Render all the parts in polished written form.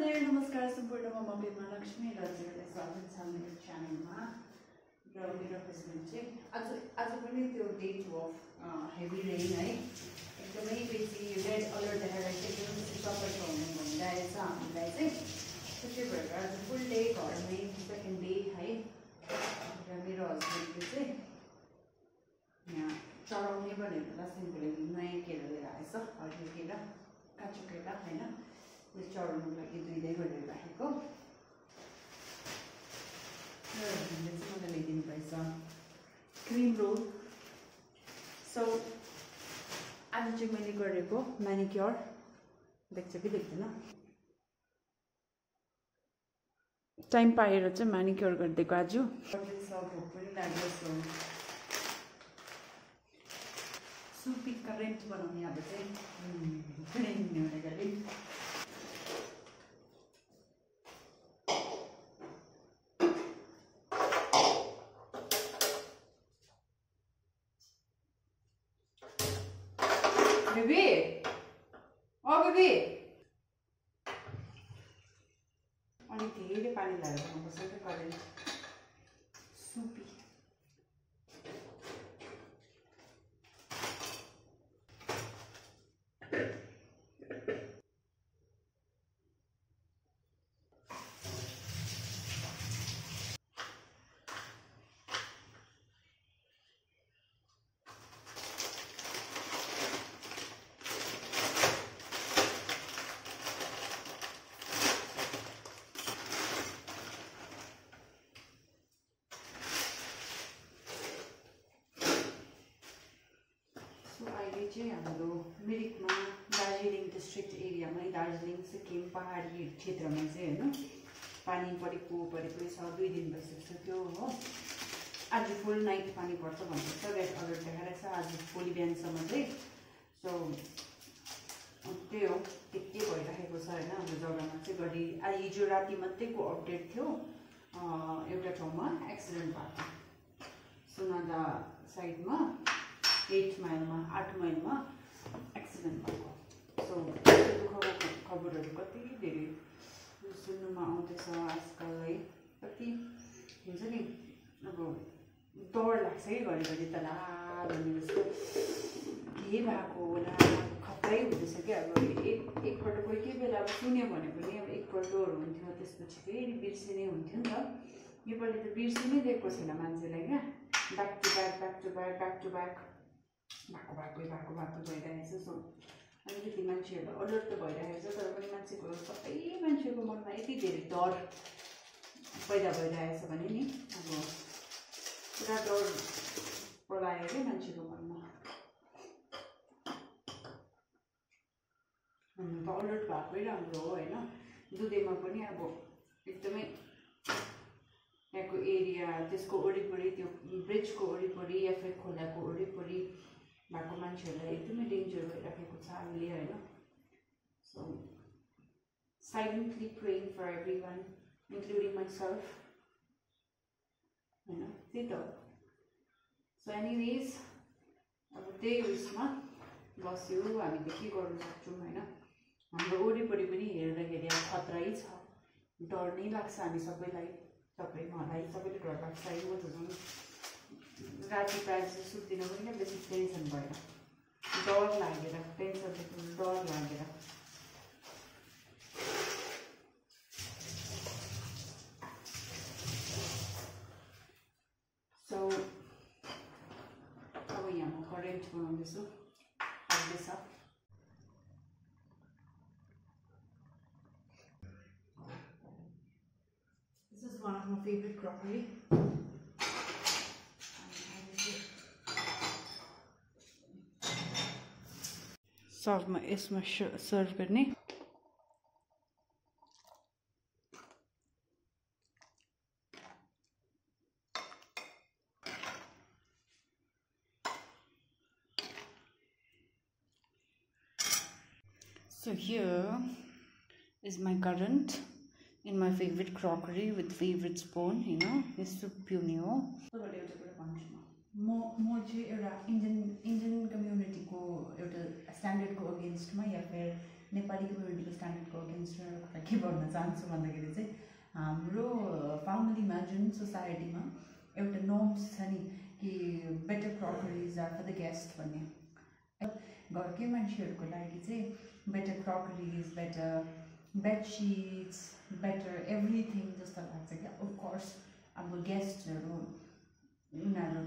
there, नमस्कार सम्पूर्णमा म पेमा लक्ष्मी र हजुरहरुलाई स्वागत छ मेरो च्यानलमा र मेरो हस्बेन्ड चाहिँ आज पनि त्यो डे 2 अफ हेभी रेन है एकदमै बेसी रेड अलर्ट देखाएर चाहिँ सफर हुने भनिरहेछ हामीलाई चाहिँ त्यसै भएर आज फुल डे घरमै सेकेन्ड डे है र मेरो हस्बेन्डले चाहिँ यहाँ चढाउने भनेर लास्टको लागि नयाँ केरा लिएर आएछ हरियो केरा काँचो केरा हैन यो चढाउनुको लागि दुईदै गरेर राखेको र हामीले चाहिँ मलाई ल्याइदिनु भएछ क्रिम रोल सो आज चाहिँ मैले गरेको म्यानिक्योर देख्छ कि देख्दैन टाइम पाएर चाहिँ म्यानिक्योर गरिदिएको आज भोक पनि लाग्यो सुपी करेन्ट बनाउने अब चाहिँ हुने गरी बेबी ओ बेबी अलिक धेरै पानी लगाएर बनाउनुपर्छ कि करेन्ट सुपी चाहिँ हाम्रो मिरिकमा दार्जिलिङ डिस्ट्रिक्ट एरियामा दार्जिलिङ सिक्किम पहाडी क्षेत्रमा चाहिँ हैन पानी परेको छ 2 दिन भइसक्यो हो आज फुल नाइट पानी पर्छ भन्छ रेड अलर्ट देखाएको छ आज भोलि बिहानसम्म चाहिँ सो त्यही हो के भइरहेको छ हैन हाम्रो जग्गामा चाहिँ गरी हिजो राति मात्रैको अपडेट थियो एउटा ठाउँमा एक्सिडेन्ट भएको सुनादा साइडमा 8 माइलमा एक्सिडेन्ट भएको सो दुःखको खबरहरू कति धेरै सुन्नुमा आउँदैछ आजकल है कति हुन्छ नि अब डर लाग्छ है घरिघरि त ला भन्ने जस्तो के भएको होला खतरै हुँदैछ क्या अब एकपल्ट कोही बेला अब सुन्यो भने पनि अब एकपल्टहरू हुन्थ्यो त्यसपछि फेरि बिर्सिने हुन्थ्यो नि त योपालि त बिर्सिनै दिएको छैन मान्छेलाई क्या ब्याक टु ब्याक भएको भइरहेछ सो अलिकति मान्छेहरू अलर्ट त भइरहेछ तर पनि मान्छेको सबै मान्छेको मनमा यति धेरै डर पैदा भइरहेछ भने नि अब पुरा डर पलायो क्या मान्छेको मनमा त अलर्ट भएकै राम्रो हो होइन दुधेमा पनि अब एकदमै यहाँको एरिया त्यसको वरिपरि त्यो ब्रिजको वरिपरि या फिर खोलाको वरिपरि भएको मान्छेहरूलाई एकदमै डेन्जर भइराखेको छ अहिले होइन so silently praying for everyone including myself होइन त्यही त सो एनिवेज अब त्यही उयसमा बस्यो हामीले के गर्नु सक्छौँ होइन हाम्रो वरिपरि पनि हेर्दाखेरि अब खतरै छ डर नै लाग्छ हामी सबैलाई मलाई सबैले डर लाग्छ यो त झन् राति प्रायः जस्तो सुत्दिनँ पनि बेसी टेन्सन भएर डर लागेर टेन्सन डर लागेर सो अब यहाँ म करेन्ट बनाउँदैछु आउँदैछ This is one of my favorite crockery. यसमा सर्भ गर्ने So here is my current in my favorite crockery with favorite spoon, you know, यस्तो पिउने हो तपाईहरुले एउटा कुरा भन्छु म चाहिँ एउटा इन्डियन कम्युनिटीको एउटा स्ट्यान्डर्डको अगेन्स्टमा या फिर नेपाली कम्युनिटीको स्ट्यान्डर्डको अगेन्स्ट एउटा के भन्न चाहन्छु भन्दाखेरि चाहिँ हाम्रो फ्यामिलीमा जुन सोसाइटीमा एउटा नर्म्स छ नि कि better crockeries are for the guest भन्ने, घरकै मान्छेहरूको लागि चाहिँ better crockeries, better bedsheets, better everything जस्तो लाग्छ क्या। अफकोर्स अब गेस्टहरू उनीहरू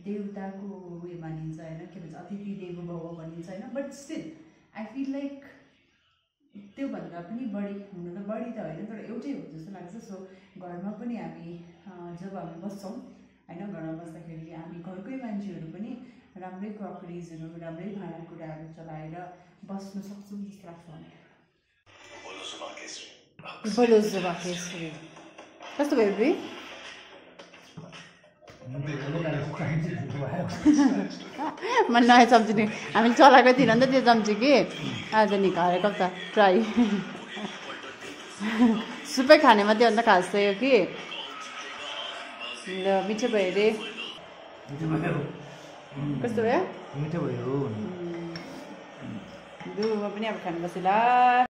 देउताको उयो मानिन्छ होइन, के भन्छ अतिथि देवो भव भनिन्छ होइन, but still I feel like त्योभन्दा पनि बढी हुनु त बढी त होइन तर एउटै हो जस्तो लाग्छ। सो घरमा पनि हामी जब हामी बस्छौँ होइन, घरमा बस्दाखेरि हामी घरकै मान्छेहरू पनि राम्रै क्रकरिजहरू, राम्रै भाँडाकुँडाहरू चलाएर बस्नु सक्छौँ जस्तो लाग्छ मलाई। बोलो जुबा केसरी कस्तो भयो बे? मैले नयाँ चम्ची नि हामीले चलाएको थिएन नि त त्यो चम्ची कि आज निकालेको त ट्राई सुपै खाने मात्रै अन्त खास चाहिँ हो कि ल मिठो भयो अरे। कस्तो भयो? मिठो भयो। लु म पनि अब खानु बसेँ ल।